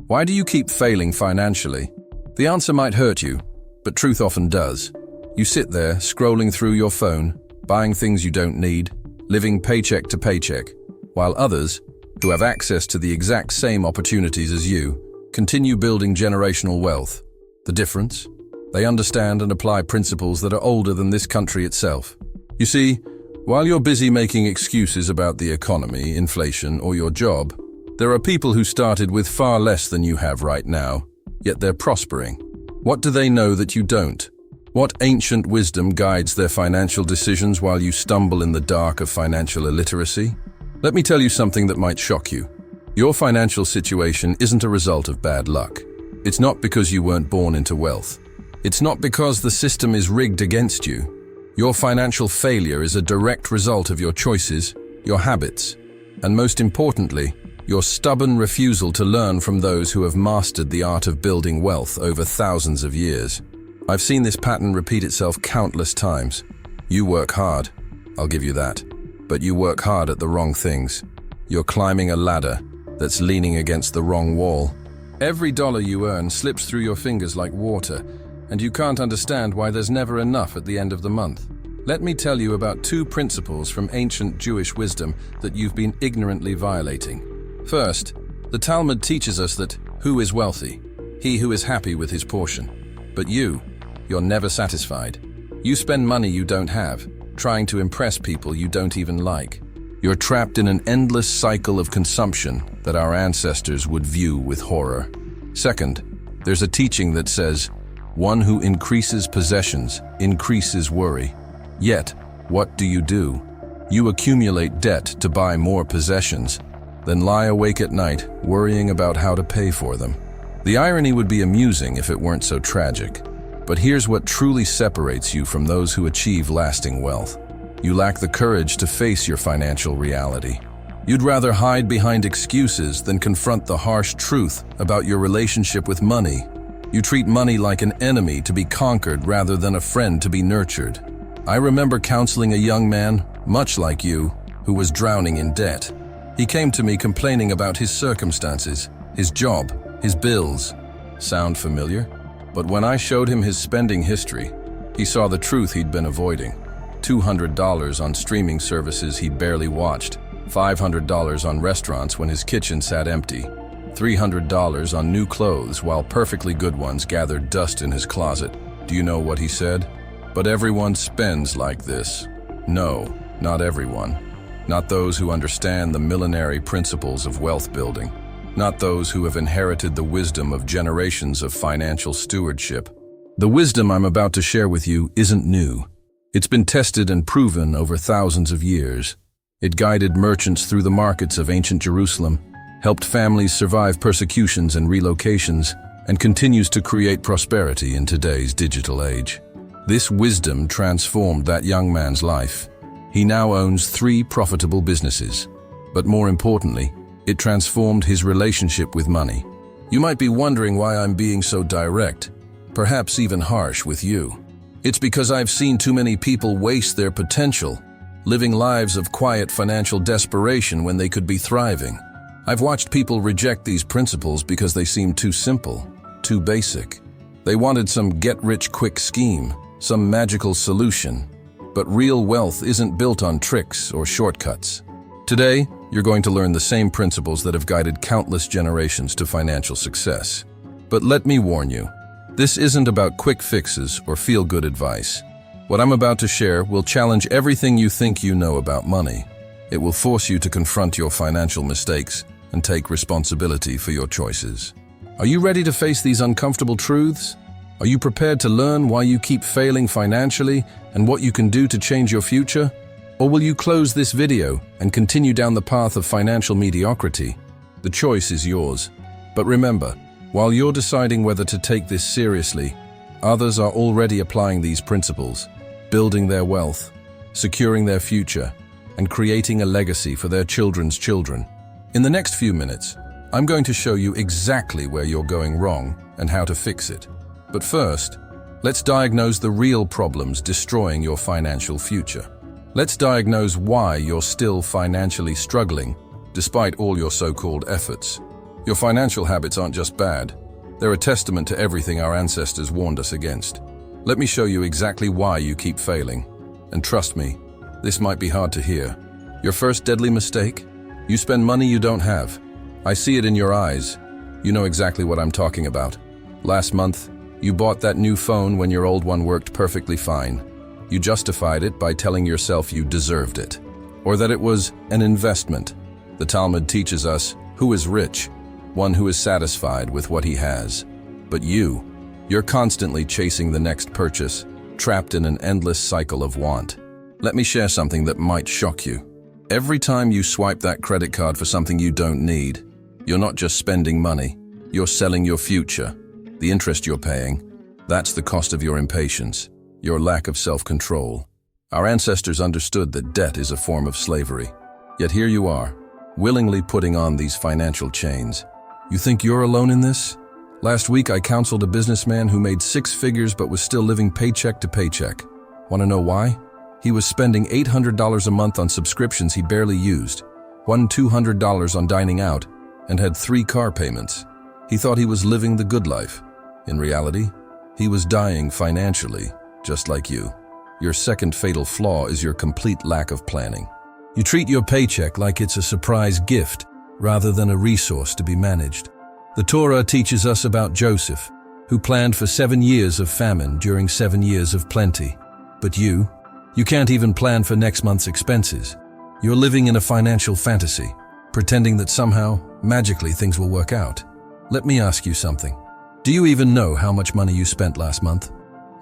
Why do you keep failing financially? The answer might hurt you, but truth often does. You sit there, scrolling through your phone, buying things you don't need, living paycheck to paycheck, while others, who have access to the exact same opportunities as you, continue building generational wealth. The difference? They understand and apply principles that are older than this country itself. You see, while you're busy making excuses about the economy, inflation, or your job, there are people who started with far less than you have right now, yet they're prospering. What do they know that you don't? What ancient wisdom guides their financial decisions while you stumble in the dark of financial illiteracy? Let me tell you something that might shock you. Your financial situation isn't a result of bad luck. It's not because you weren't born into wealth. It's not because the system is rigged against you. Your financial failure is a direct result of your choices, your habits, and most importantly, your stubborn refusal to learn from those who have mastered the art of building wealth over thousands of years. I've seen this pattern repeat itself countless times. You work hard, I'll give you that, but you work hard at the wrong things. You're climbing a ladder that's leaning against the wrong wall. Every dollar you earn slips through your fingers like water, and you can't understand why there's never enough at the end of the month. Let me tell you about 2 principles from ancient Jewish wisdom that you've been ignorantly violating. First, the Talmud teaches us that who is wealthy? He who is happy with his portion. But you're never satisfied. You spend money you don't have, trying to impress people you don't even like. You're trapped in an endless cycle of consumption that our ancestors would view with horror. Second, there's a teaching that says, one who increases possessions increases worry. Yet, what do? You accumulate debt to buy more possessions, then lie awake at night worrying about how to pay for them. The irony would be amusing if it weren't so tragic. But here's what truly separates you from those who achieve lasting wealth. You lack the courage to face your financial reality. You'd rather hide behind excuses than confront the harsh truth about your relationship with money. You treat money like an enemy to be conquered rather than a friend to be nurtured. I remember counseling a young man, much like you, who was drowning in debt. He came to me complaining about his circumstances, his job, his bills. Sound familiar? But when I showed him his spending history, he saw the truth he'd been avoiding. $200 on streaming services he'd barely watched, $500 on restaurants when his kitchen sat empty, $300 on new clothes while perfectly good ones gathered dust in his closet. Do you know what he said? But everyone spends like this. No, not everyone. Not those who understand the millenary principles of wealth building. Not those who have inherited the wisdom of generations of financial stewardship. The wisdom I'm about to share with you isn't new. It's been tested and proven over thousands of years. It guided merchants through the markets of ancient Jerusalem, helped families survive persecutions and relocations, and continues to create prosperity in today's digital age. This wisdom transformed that young man's life. He now owns 3 profitable businesses. But more importantly, it transformed his relationship with money. You might be wondering why I'm being so direct, perhaps even harsh with you. It's because I've seen too many people waste their potential, living lives of quiet financial desperation when they could be thriving. I've watched people reject these principles because they seem too simple, too basic. They wanted some get-rich-quick scheme, some magical solution. But real wealth isn't built on tricks or shortcuts. Today, you're going to learn the same principles that have guided countless generations to financial success. But let me warn you, this isn't about quick fixes or feel-good advice. What I'm about to share will challenge everything you think you know about money. It will force you to confront your financial mistakes and take responsibility for your choices. Are you ready to face these uncomfortable truths? Are you prepared to learn why you keep failing financially and what you can do to change your future? Or will you close this video and continue down the path of financial mediocrity? The choice is yours. But remember, while you're deciding whether to take this seriously, others are already applying these principles, building their wealth, securing their future, and creating a legacy for their children's children. In the next few minutes, I'm going to show you exactly where you're going wrong and how to fix it. But first, let's diagnose the real problems destroying your financial future. Let's diagnose why you're still financially struggling, despite all your so-called efforts. Your financial habits aren't just bad. They're a testament to everything our ancestors warned us against. Let me show you exactly why you keep failing. And trust me, this might be hard to hear. Your first deadly mistake? You spend money you don't have. I see it in your eyes. You know exactly what I'm talking about. Last month, you bought that new phone when your old one worked perfectly fine. You justified it by telling yourself you deserved it, or that it was an investment. The Talmud teaches us, who is rich? One who is satisfied with what he has. But you're constantly chasing the next purchase, trapped in an endless cycle of want. Let me share something that might shock you. Every time you swipe that credit card for something you don't need, you're not just spending money, you're selling your future. The interest you're paying, that's the cost of your impatience, your lack of self-control. Our ancestors understood that debt is a form of slavery. Yet here you are, willingly putting on these financial chains. You think you're alone in this? Last week I counseled a businessman who made 6 figures but was still living paycheck to paycheck. Want to know why? He was spending $800 a month on subscriptions he barely used, won $200 on dining out, and had 3 car payments. He thought he was living the good life. In reality, he was dying financially, just like you. Your second fatal flaw is your complete lack of planning. You treat your paycheck like it's a surprise gift, rather than a resource to be managed. The Torah teaches us about Joseph, who planned for 7 years of famine during 7 years of plenty. But you can't even plan for next month's expenses. You're living in a financial fantasy, pretending that somehow, magically, things will work out. Let me ask you something. Do you even know how much money you spent last month?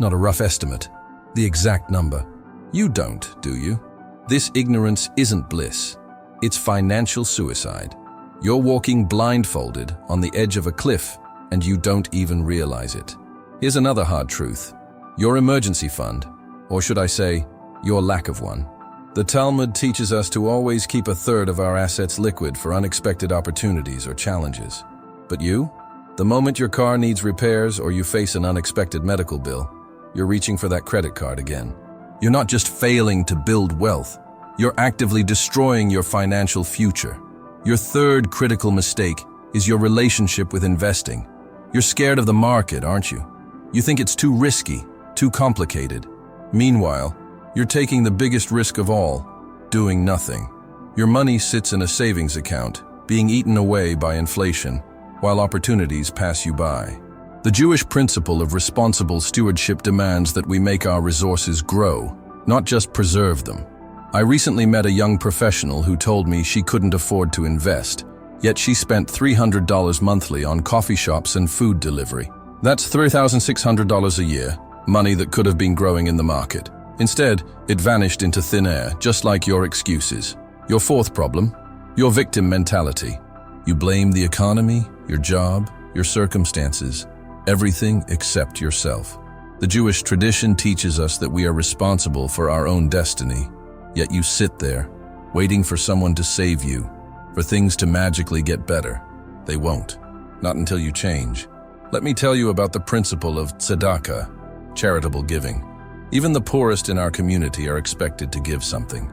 Not a rough estimate, the exact number. You don't, do you? This ignorance isn't bliss. It's financial suicide. You're walking blindfolded on the edge of a cliff, and you don't even realize it. Here's another hard truth. Your emergency fund, or should I say, your lack of one. The Talmud teaches us to always keep a third of our assets liquid for unexpected opportunities or challenges. But you? The moment your car needs repairs or you face an unexpected medical bill, you're reaching for that credit card again. You're not just failing to build wealth, you're actively destroying your financial future. Your third critical mistake is your relationship with investing. You're scared of the market, aren't you? You think it's too risky, too complicated. Meanwhile, you're taking the biggest risk of all, doing nothing. Your money sits in a savings account, being eaten away by inflation, while opportunities pass you by. The Jewish principle of responsible stewardship demands that we make our resources grow, not just preserve them. I recently met a young professional who told me she couldn't afford to invest, yet she spent $300 monthly on coffee shops and food delivery. That's $3,600 a year, money that could have been growing in the market. Instead, it vanished into thin air, just like your excuses. Your fourth problem, your victim mentality. You blame the economy, your job, your circumstances, everything except yourself. The Jewish tradition teaches us that we are responsible for our own destiny, yet you sit there, waiting for someone to save you, for things to magically get better. They won't, not until you change. Let me tell you about the principle of tzedakah, charitable giving. Even the poorest in our community are expected to give something.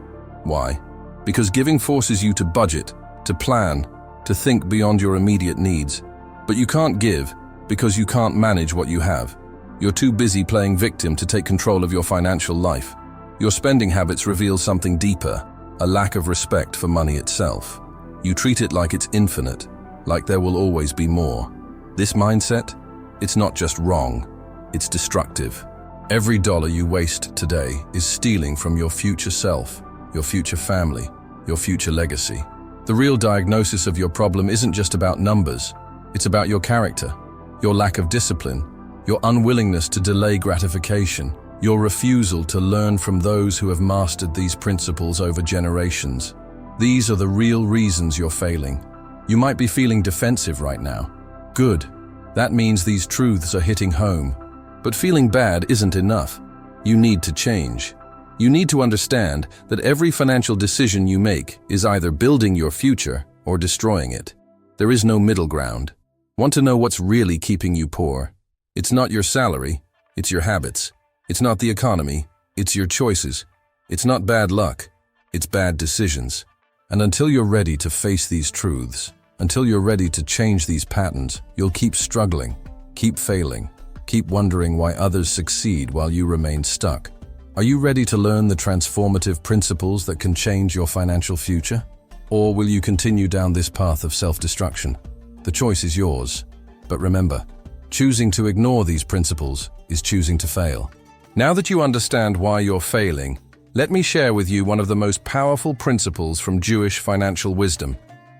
Why? Because giving forces you to budget, to plan, to think beyond your immediate needs. But you can't give because you can't manage what you have. You're too busy playing victim to take control of your financial life. Your spending habits reveal something deeper, a lack of respect for money itself. You treat it like it's infinite, like there will always be more. This mindset, it's not just wrong, it's destructive. Every dollar you waste today is stealing from your future self, your future family, your future legacy. The real diagnosis of your problem isn't just about numbers, it's about your character, your lack of discipline, your unwillingness to delay gratification, your refusal to learn from those who have mastered these principles over generations. These are the real reasons you're failing. You might be feeling defensive right now. Good. That means these truths are hitting home. But feeling bad isn't enough. You need to change. You need to understand that every financial decision you make is either building your future or destroying it. There is no middle ground. Want to know what's really keeping you poor? It's not your salary, it's your habits. It's not the economy, it's your choices. It's not bad luck, it's bad decisions. And until you're ready to face these truths, Until you're ready to change these patterns, you'll keep struggling, keep failing, keep wondering why others succeed while you remain stuck. Are you ready to learn the transformative principles that can change your financial future? Or will you continue down this path of self-destruction? The choice is yours. But remember, choosing to ignore these principles is choosing to fail. Now that you understand why you're failing, let me share with you one of the most powerful principles from Jewish financial wisdom.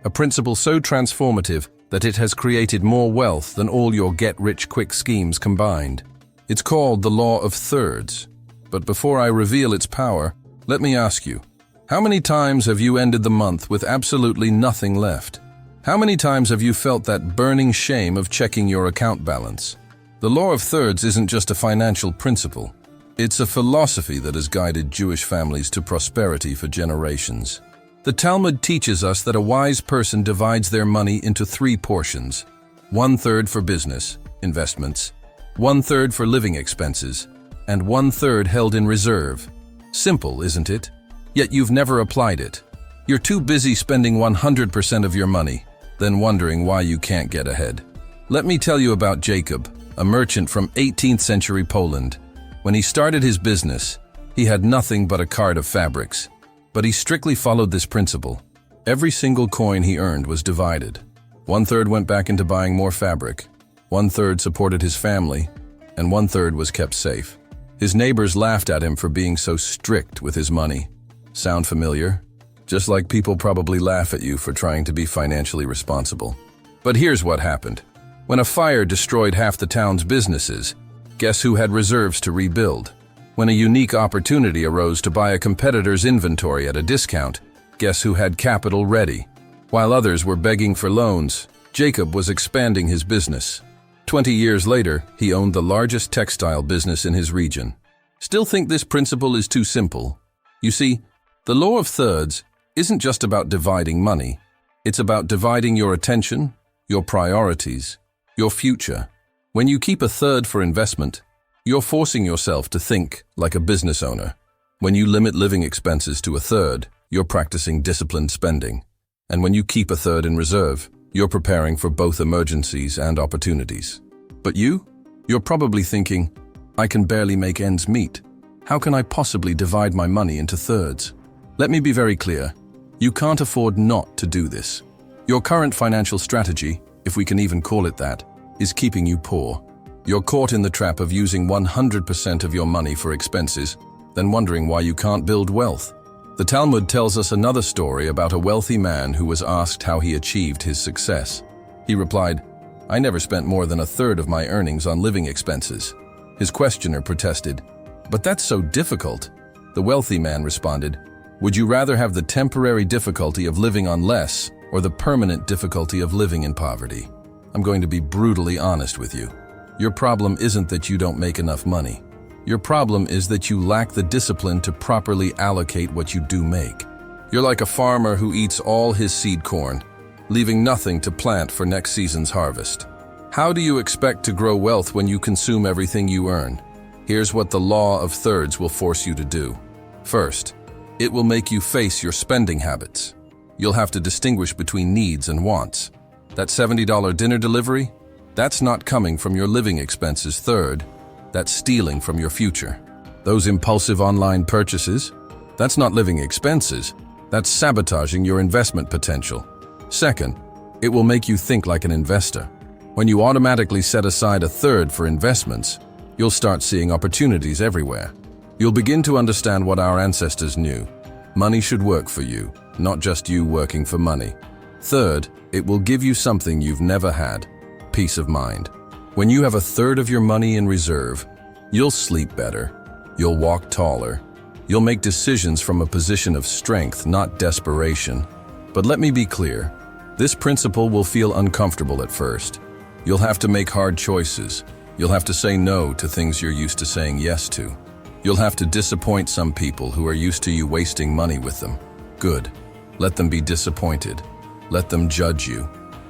A principle so transformative that it has created more wealth than all your get-rich-quick schemes combined. It's called the Law of Thirds. But before I reveal its power, let me ask you, how many times have you ended the month with absolutely nothing left? How many times have you felt that burning shame of checking your account balance? The Law of Thirds isn't just a financial principle. It's a philosophy that has guided Jewish families to prosperity for generations. The Talmud teaches us that a wise person divides their money into 3 portions: 1/3 for business, investments, 1/3 for living expenses, and 1/3 held in reserve. Simple, isn't it? Yet you've never applied it. You're too busy spending 100% of your money, then wondering why you can't get ahead. Let me tell you about Jacob, a merchant from 18th century Poland. When he started his business, he had nothing but a cart of fabrics. But he strictly followed this principle. Every single coin he earned was divided. 1/3 went back into buying more fabric, 1/3 supported his family, and 1/3 was kept safe. His neighbors laughed at him for being so strict with his money. Sound familiar? Just like people probably laugh at you for trying to be financially responsible. But here's what happened. When a fire destroyed half the town's businesses, guess who had reserves to rebuild? When a unique opportunity arose to buy a competitor's inventory at a discount, guess who had capital ready? While others were begging for loans, Jacob was expanding his business. 20 years later, he owned the largest textile business in his region. Still think this principle is too simple? You see, the Law of Thirds isn't just about dividing money. It's about dividing your attention, your priorities, your future. When you keep 1/3 for investment, you're forcing yourself to think like a business owner. When you limit living expenses to 1/3, you're practicing disciplined spending. And when you keep 1/3 in reserve, you're preparing for both emergencies and opportunities. But you're probably thinking, I can barely make ends meet. How can I possibly divide my money into thirds? Let me be very clear. You can't afford not to do this. Your current financial strategy, if we can even call it that, is keeping you poor. You're caught in the trap of using 100% of your money for expenses, then wondering why you can't build wealth. The Talmud tells us another story about a wealthy man who was asked how he achieved his success. He replied, I never spent more than 1/3 of my earnings on living expenses. His questioner protested, but that's so difficult. The wealthy man responded, would you rather have the temporary difficulty of living on less or the permanent difficulty of living in poverty? I'm going to be brutally honest with you. Your problem isn't that you don't make enough money. Your problem is that you lack the discipline to properly allocate what you do make. You're like a farmer who eats all his seed corn, leaving nothing to plant for next season's harvest. How do you expect to grow wealth when you consume everything you earn? Here's what the Law of Thirds will force you to do. First, it will make you face your spending habits. You'll have to distinguish between needs and wants. That $70 dinner delivery? That's not coming from your living expenses. Third, that's stealing from your future. Those impulsive online purchases? That's not living expenses. That's sabotaging your investment potential. Second, it will make you think like an investor. When you automatically set aside 1/3 for investments, you'll start seeing opportunities everywhere. You'll begin to understand what our ancestors knew. Money should work for you, not just you working for money. Third, it will give you something you've never had, peace of mind. When you have 1/3 of your money in reserve, you'll sleep better, you'll walk taller, you'll make decisions from a position of strength, not desperation. But let me be clear, this principle will feel uncomfortable at first. You'll have to make hard choices. You'll have to say no to things you're used to saying yes to. You'll have to disappoint some people who are used to you wasting money with them. Good. Let them be disappointed. Let them judge you.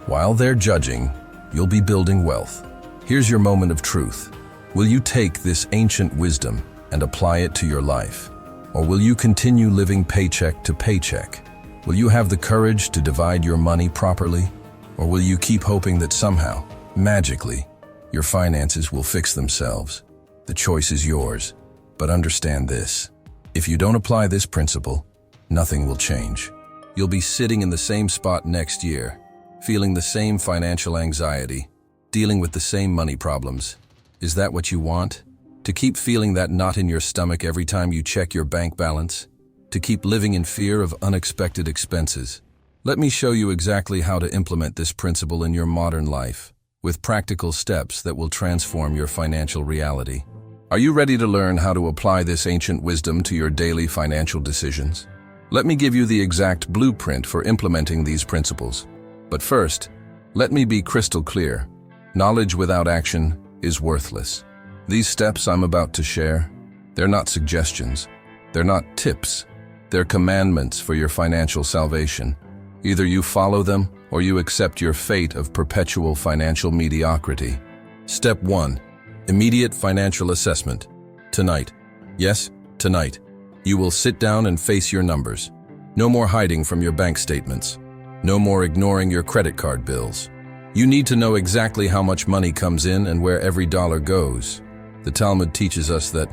While they're judging, you'll be building wealth. Here's your moment of truth. Will you take this ancient wisdom and apply it to your life? Or will you continue living paycheck to paycheck? Will you have the courage to divide your money properly? Or will you keep hoping that somehow, magically, your finances will fix themselves? The choice is yours. But understand this. If you don't apply this principle, nothing will change. You'll be sitting in the same spot next year, feeling the same financial anxiety, dealing with the same money problems. Is that what you want? To keep feeling that knot in your stomach every time you check your bank balance? To keep living in fear of unexpected expenses? Let me show you exactly how to implement this principle in your modern life, with practical steps that will transform your financial reality. Are you ready to learn how to apply this ancient wisdom to your daily financial decisions? Let me give you the exact blueprint for implementing these principles. But first, let me be crystal clear. Knowledge without action is worthless. These steps I'm about to share, they're not suggestions. They're not tips. They're commandments for your financial salvation. Either you follow them or you accept your fate of perpetual financial mediocrity. Step 1. Immediate financial assessment. Tonight. Yes, tonight. You will sit down and face your numbers. No more hiding from your bank statements. No more ignoring your credit card bills. You need to know exactly how much money comes in and where every dollar goes. The Talmud teaches us that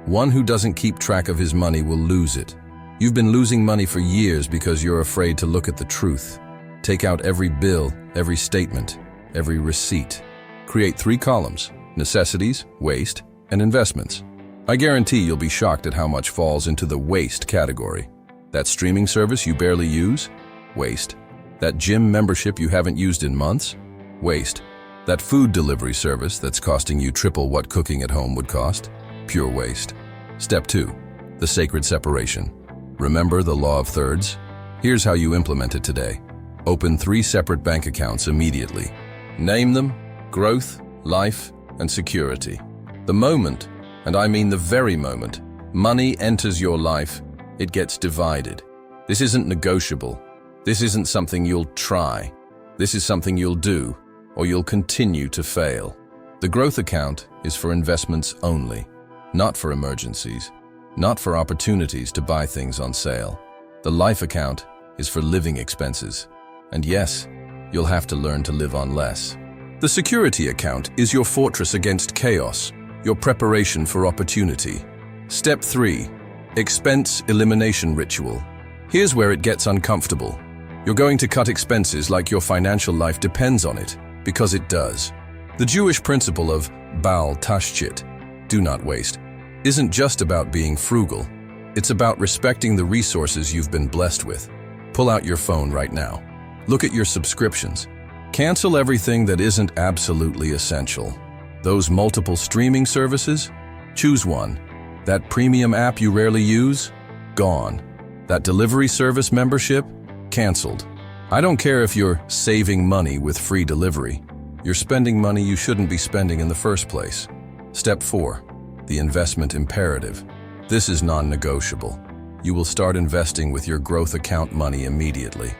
one who doesn't keep track of his money will lose it. You've been losing money for years because you're afraid to look at the truth. Take out every bill, every statement, every receipt. Create 3 columns: necessities, waste, and investments. I guarantee you'll be shocked at how much falls into the waste category. That streaming service you barely use? Waste. That gym membership you haven't used in months? Waste. That food delivery service that's costing you triple what cooking at home would cost? Pure waste. Step 2. The sacred separation. Remember the law of thirds? Here's how you implement it today. Open 3 separate bank accounts immediately. Name them growth, life, and security. The moment, and I mean the very moment, money enters your life, it gets divided. This isn't negotiable. This isn't something you'll try. This is something you'll do, or you'll continue to fail. The growth account is for investments only, not for emergencies, not for opportunities to buy things on sale. The life account is for living expenses. And yes, you'll have to learn to live on less. The security account is your fortress against chaos, your preparation for opportunity. Step 3. Expense elimination ritual. Here's where it gets uncomfortable. You're going to cut expenses like your financial life depends on it, because it does. The Jewish principle of Bal Tashchit, do not waste, isn't just about being frugal. It's about respecting the resources you've been blessed with. Pull out your phone right now. Look at your subscriptions. Cancel everything that isn't absolutely essential. Those multiple streaming services? Choose one. That premium app you rarely use? Gone. That delivery service membership? Canceled. I don't care if you're saving money with free delivery. You're spending money you shouldn't be spending in the first place. Step 4. The investment imperative. This is non-negotiable. You will start investing with your growth account money immediately.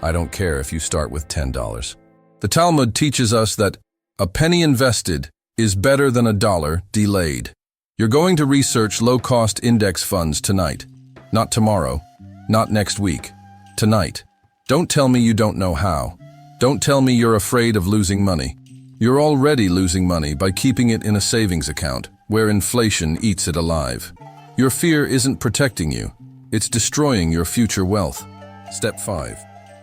I don't care if you start with $10. The Talmud teaches us that a penny invested is better than a dollar delayed. You're going to research low-cost index funds tonight. Not tomorrow. Not next week. Tonight. Don't tell me you don't know how. Don't tell me you're afraid of losing money. You're already losing money by keeping it in a savings account, where inflation eats it alive. Your fear isn't protecting you. It's destroying your future wealth. Step 5.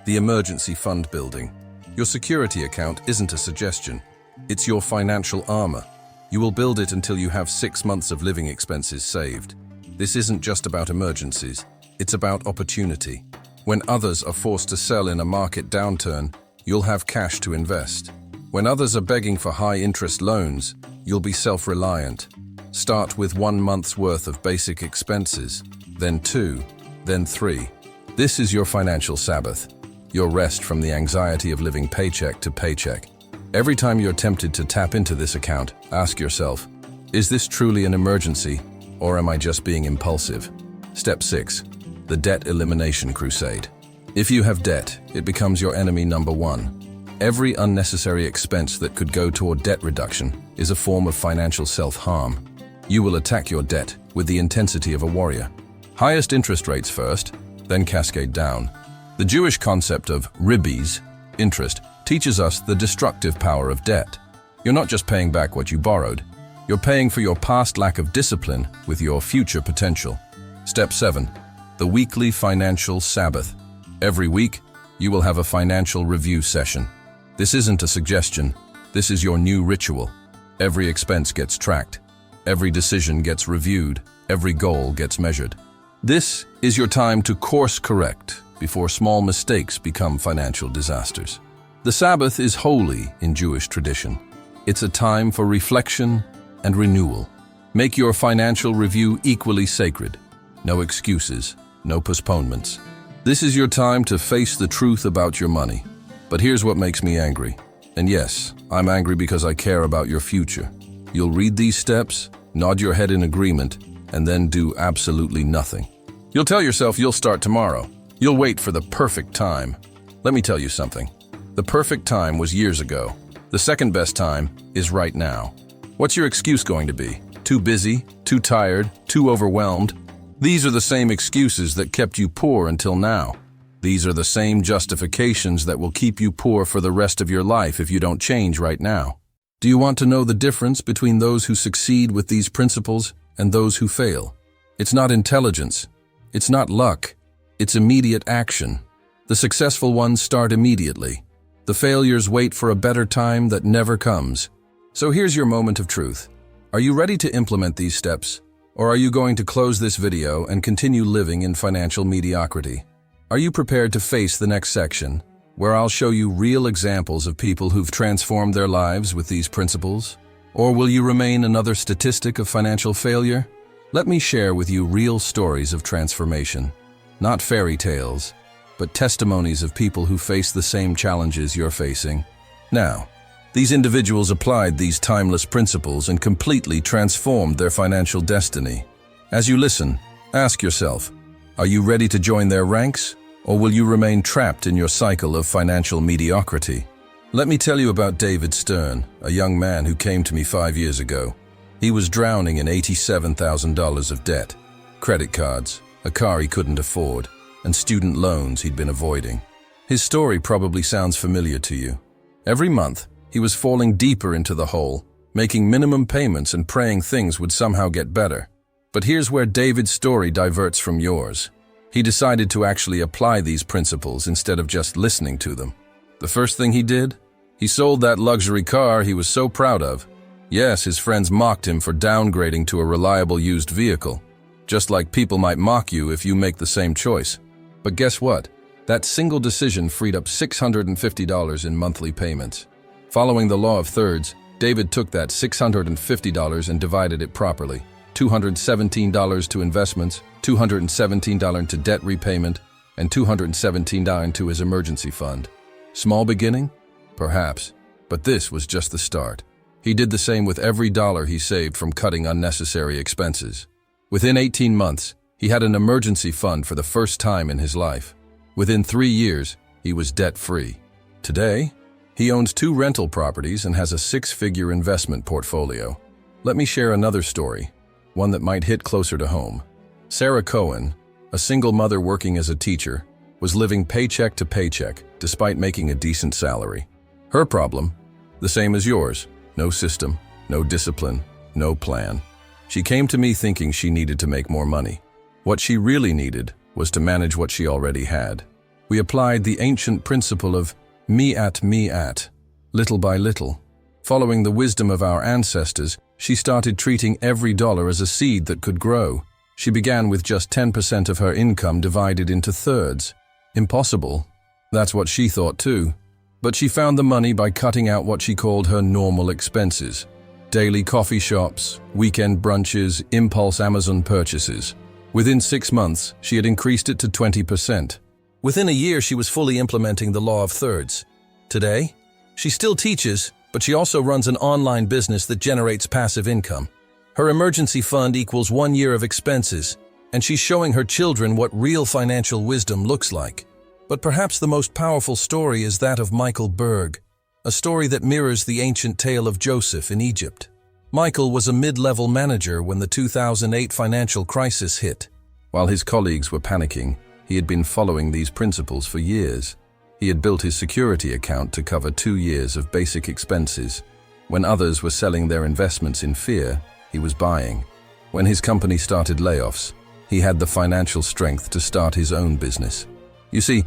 The emergency fund building. Your security account isn't a suggestion. It's your financial armor. You will build it until you have 6 months of living expenses saved. This isn't just about emergencies. It's about opportunity. When others are forced to sell in a market downturn, you'll have cash to invest. When others are begging for high-interest loans, you'll be self-reliant. Start with 1 month's worth of basic expenses, then 2, then 3. This is your financial Sabbath, your rest from the anxiety of living paycheck to paycheck. Every time you're tempted to tap into this account, ask yourself, is this truly an emergency, or am I just being impulsive? Step 6. The debt elimination crusade. If you have debt, it becomes your enemy number 1. Every unnecessary expense that could go toward debt reduction is a form of financial self-harm. You will attack your debt with the intensity of a warrior. Highest interest rates first, then cascade down. The Jewish concept of ribis, interest, teaches us the destructive power of debt. You're not just paying back what you borrowed, you're paying for your past lack of discipline with your future potential. Step 7. The weekly financial Sabbath. Every week, you will have a financial review session. This isn't a suggestion, this is your new ritual. Every expense gets tracked, every decision gets reviewed, every goal gets measured. This is your time to course correct before small mistakes become financial disasters. The Sabbath is holy in Jewish tradition. It's a time for reflection and renewal. Make your financial review equally sacred. No excuses, no postponements. This is your time to face the truth about your money. But here's what makes me angry. And yes, I'm angry because I care about your future. You'll read these steps, nod your head in agreement, and then do absolutely nothing. You'll tell yourself you'll start tomorrow. You'll wait for the perfect time. Let me tell you something. The perfect time was years ago. The second best time is right now. What's your excuse going to be? Too busy? Too tired? Too overwhelmed? These are the same excuses that kept you poor until now. These are the same justifications that will keep you poor for the rest of your life if you don't change right now. Do you want to know the difference between those who succeed with these principles and those who fail? It's not intelligence. It's not luck. It's immediate action. The successful ones start immediately. The failures wait for a better time that never comes. So here's your moment of truth. Are you ready to implement these steps? Or are you going to close this video and continue living in financial mediocrity? Are you prepared to face the next section, where I'll show you real examples of people who've transformed their lives with these principles? Or will you remain another statistic of financial failure? Let me share with you real stories of transformation. Not fairy tales, but testimonies of people who face the same challenges you're facing. Now, these individuals applied these timeless principles and completely transformed their financial destiny. As you listen, ask yourself, are you ready to join their ranks? Or will you remain trapped in your cycle of financial mediocrity? Let me tell you about David Stern, a young man who came to me 5 years ago. He was drowning in $87,000 of debt, credit cards, a car he couldn't afford, and student loans he'd been avoiding. His story probably sounds familiar to you. Every month, he was falling deeper into the hole, making minimum payments and praying things would somehow get better. But here's where David's story diverts from yours. He decided to actually apply these principles instead of just listening to them. The first thing he did? He sold that luxury car he was so proud of. Yes, his friends mocked him for downgrading to a reliable used vehicle, just like people might mock you if you make the same choice. But guess what? That single decision freed up $650 in monthly payments. Following the law of thirds, David took that $650 and divided it properly. $217 to investments, $217 to debt repayment, and $217 to his emergency fund. Small beginning? Perhaps. But this was just the start. He did the same with every dollar he saved from cutting unnecessary expenses. Within 18 months, he had an emergency fund for the first time in his life. Within 3 years, he was debt-free. Today, he owns 2 rental properties and has a 6-figure investment portfolio. Let me share another story, one that might hit closer to home. Sarah Cohen, a single mother working as a teacher, was living paycheck to paycheck despite making a decent salary. Her problem? The same as yours. No system, no discipline, no plan. She came to me thinking she needed to make more money. What she really needed was to manage what she already had. We applied the ancient principle of me at, little by little. Following the wisdom of our ancestors, she started treating every dollar as a seed that could grow. She began with just 10% of her income divided into thirds. Impossible. That's what she thought too. But she found the money by cutting out what she called her normal expenses. Daily coffee shops, weekend brunches, impulse Amazon purchases. Within 6 months, she had increased it to 20%. Within a year, she was fully implementing the law of thirds. Today, she still teaches, but she also runs an online business that generates passive income. Her emergency fund equals 1 year of expenses, and she's showing her children what real financial wisdom looks like. But perhaps the most powerful story is that of Michael Berg, a story that mirrors the ancient tale of Joseph in Egypt. Michael was a mid-level manager when the 2008 financial crisis hit. While his colleagues were panicking, he had been following these principles for years. He had built his security account to cover 2 years of basic expenses. When others were selling their investments in fear, he was buying. When his company started layoffs, he had the financial strength to start his own business. You see,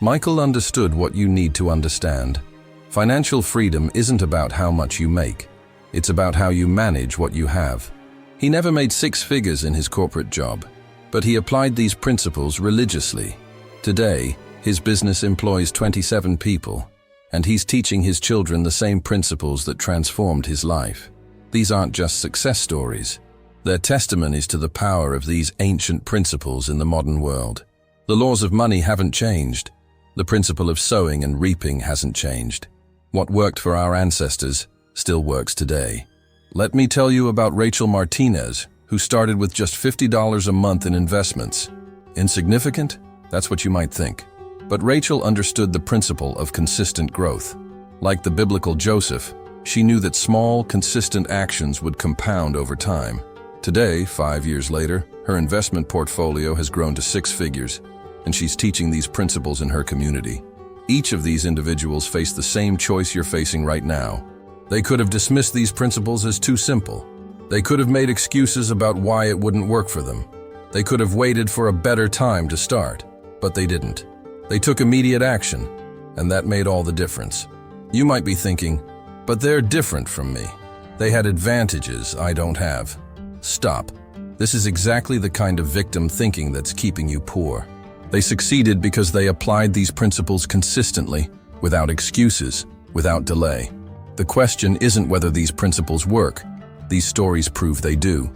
Michael understood what you need to understand. Financial freedom isn't about how much you make. It's about how you manage what you have. He never made 6 figures in his corporate job, but he applied these principles religiously. Today, his business employs 27 people, and he's teaching his children the same principles that transformed his life. These aren't just success stories. They're testimonies to the power of these ancient principles in the modern world. The laws of money haven't changed. The principle of sowing and reaping hasn't changed. What worked for our ancestors still works today. Let me tell you about Rachel Martinez, who started with just $50 a month in investments. Insignificant? That's what you might think. But Rachel understood the principle of consistent growth. Like the biblical Joseph, she knew that small, consistent actions would compound over time. Today, 5 years later, her investment portfolio has grown to 6 figures, and she's teaching these principles in her community. Each of these individuals face the same choice you're facing right now. They could have dismissed these principles as too simple. They could have made excuses about why it wouldn't work for them. They could have waited for a better time to start, but they didn't. They took immediate action, and that made all the difference. You might be thinking, but they're different from me. They had advantages I don't have. Stop. This is exactly the kind of victim thinking that's keeping you poor. They succeeded because they applied these principles consistently, without excuses, without delay. The question isn't whether these principles work. These stories prove they do.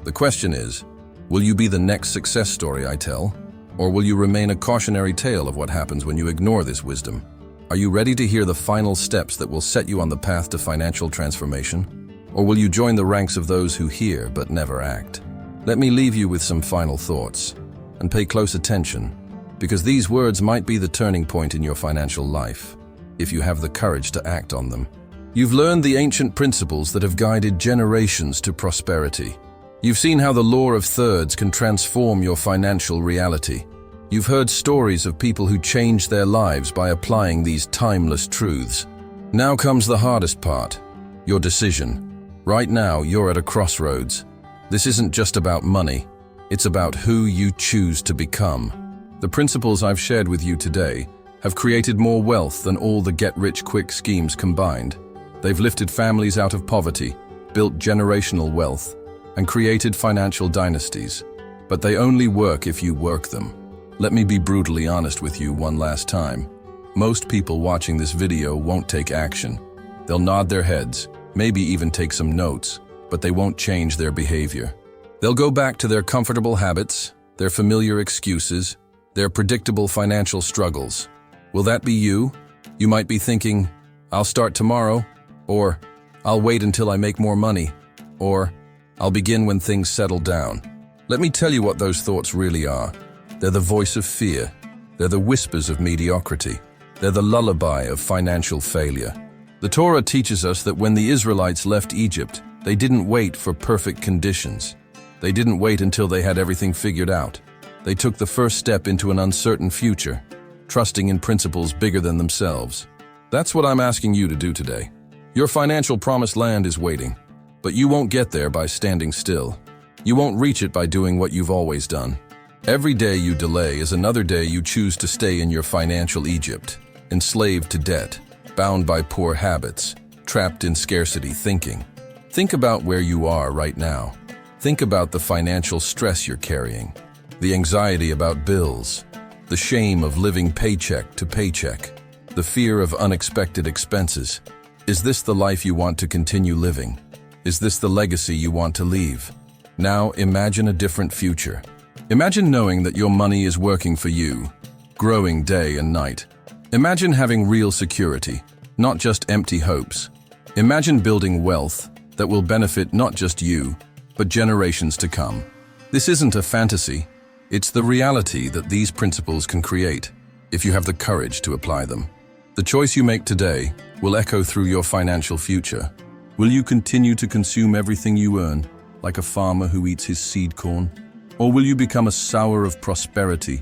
The question is, will you be the next success story I tell? Or will you remain a cautionary tale of what happens when you ignore this wisdom? Are you ready to hear the final steps that will set you on the path to financial transformation? Or will you join the ranks of those who hear but never act? Let me leave you with some final thoughts. And pay close attention, because these words might be the turning point in your financial life, if you have the courage to act on them. You've learned the ancient principles that have guided generations to prosperity. You've seen how the law of thirds can transform your financial reality. You've heard stories of people who changed their lives by applying these timeless truths. Now comes the hardest part, your decision. Right now, you're at a crossroads. This isn't just about money. It's about who you choose to become. The principles I've shared with you today have created more wealth than all the get-rich-quick schemes combined. They've lifted families out of poverty, built generational wealth, and created financial dynasties. But they only work if you work them. Let me be brutally honest with you one last time. Most people watching this video won't take action. They'll nod their heads, maybe even take some notes, but they won't change their behavior. They'll go back to their comfortable habits, their familiar excuses, their predictable financial struggles. Will that be you? You might be thinking, I'll start tomorrow, or I'll wait until I make more money, or I'll begin when things settle down. Let me tell you what those thoughts really are. They're the voice of fear. They're the whispers of mediocrity. They're the lullaby of financial failure. The Torah teaches us that when the Israelites left Egypt, they didn't wait for perfect conditions. They didn't wait until they had everything figured out. They took the first step into an uncertain future, trusting in principles bigger than themselves. That's what I'm asking you to do today. Your financial promised land is waiting, but you won't get there by standing still. You won't reach it by doing what you've always done. Every day you delay is another day you choose to stay in your financial Egypt, enslaved to debt, bound by poor habits, trapped in scarcity thinking. Think about where you are right now. Think about the financial stress you're carrying, the anxiety about bills, the shame of living paycheck to paycheck, the fear of unexpected expenses. Is this the life you want to continue living? Is this the legacy you want to leave? Now imagine a different future. Imagine knowing that your money is working for you, growing day and night. Imagine having real security, not just empty hopes. Imagine building wealth that will benefit not just you, but generations to come. This isn't a fantasy. It's the reality that these principles can create, if you have the courage to apply them. The choice you make today will echo through your financial future. Will you continue to consume everything you earn, like a farmer who eats his seed corn? Or will you become a sower of prosperity,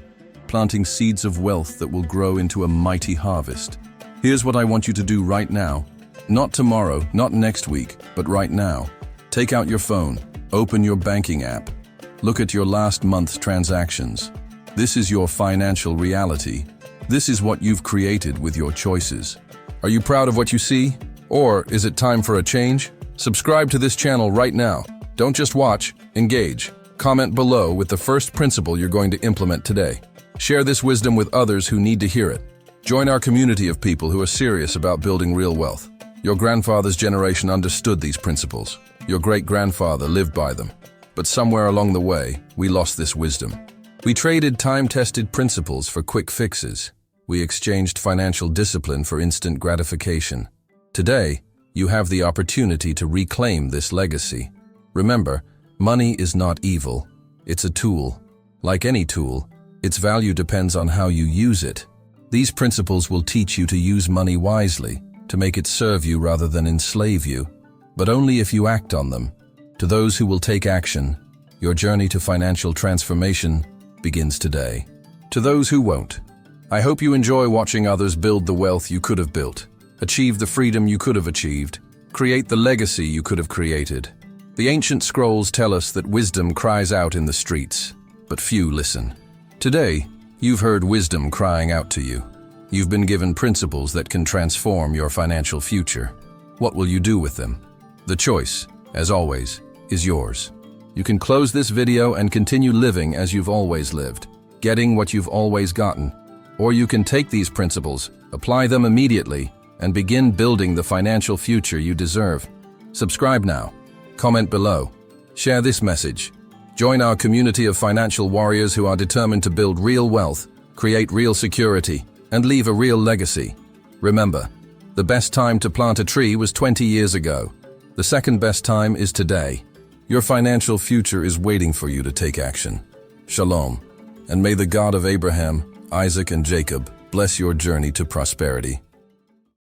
planting seeds of wealth that will grow into a mighty harvest. Here's what I want you to do right now. Not tomorrow, not next week, but right now. Take out your phone, open your banking app, look at your last month's transactions. This is your financial reality. This is what you've created with your choices. Are you proud of what you see? Or is it time for a change? Subscribe to this channel right now. Don't just watch, engage. Comment below with the first principle you're going to implement today. Share this wisdom with others who need to hear it. Join our community of people who are serious about building real wealth. Your grandfather's generation understood these principles. Your great-grandfather lived by them. But somewhere along the way, we lost this wisdom. We traded time-tested principles for quick fixes. We exchanged financial discipline for instant gratification. Today, you have the opportunity to reclaim this legacy. Remember, money is not evil. It's a tool. Like any tool, its value depends on how you use it. These principles will teach you to use money wisely, to make it serve you rather than enslave you, but only if you act on them. To those who will take action, your journey to financial transformation begins today. To those who won't, I hope you enjoy watching others build the wealth you could have built, achieve the freedom you could have achieved, create the legacy you could have created. The ancient scrolls tell us that wisdom cries out in the streets, but few listen. Today, you've heard wisdom crying out to you. You've been given principles that can transform your financial future. What will you do with them? The choice, as always, is yours. You can close this video and continue living as you've always lived, getting what you've always gotten. Or you can take these principles, apply them immediately, and begin building the financial future you deserve. Subscribe now. Comment below. Share this message. Join our community of financial warriors who are determined to build real wealth, create real security, and leave a real legacy. Remember, the best time to plant a tree was 20 years ago. The second best time is today. Your financial future is waiting for you to take action. Shalom, and may the God of Abraham, Isaac, and Jacob bless your journey to prosperity.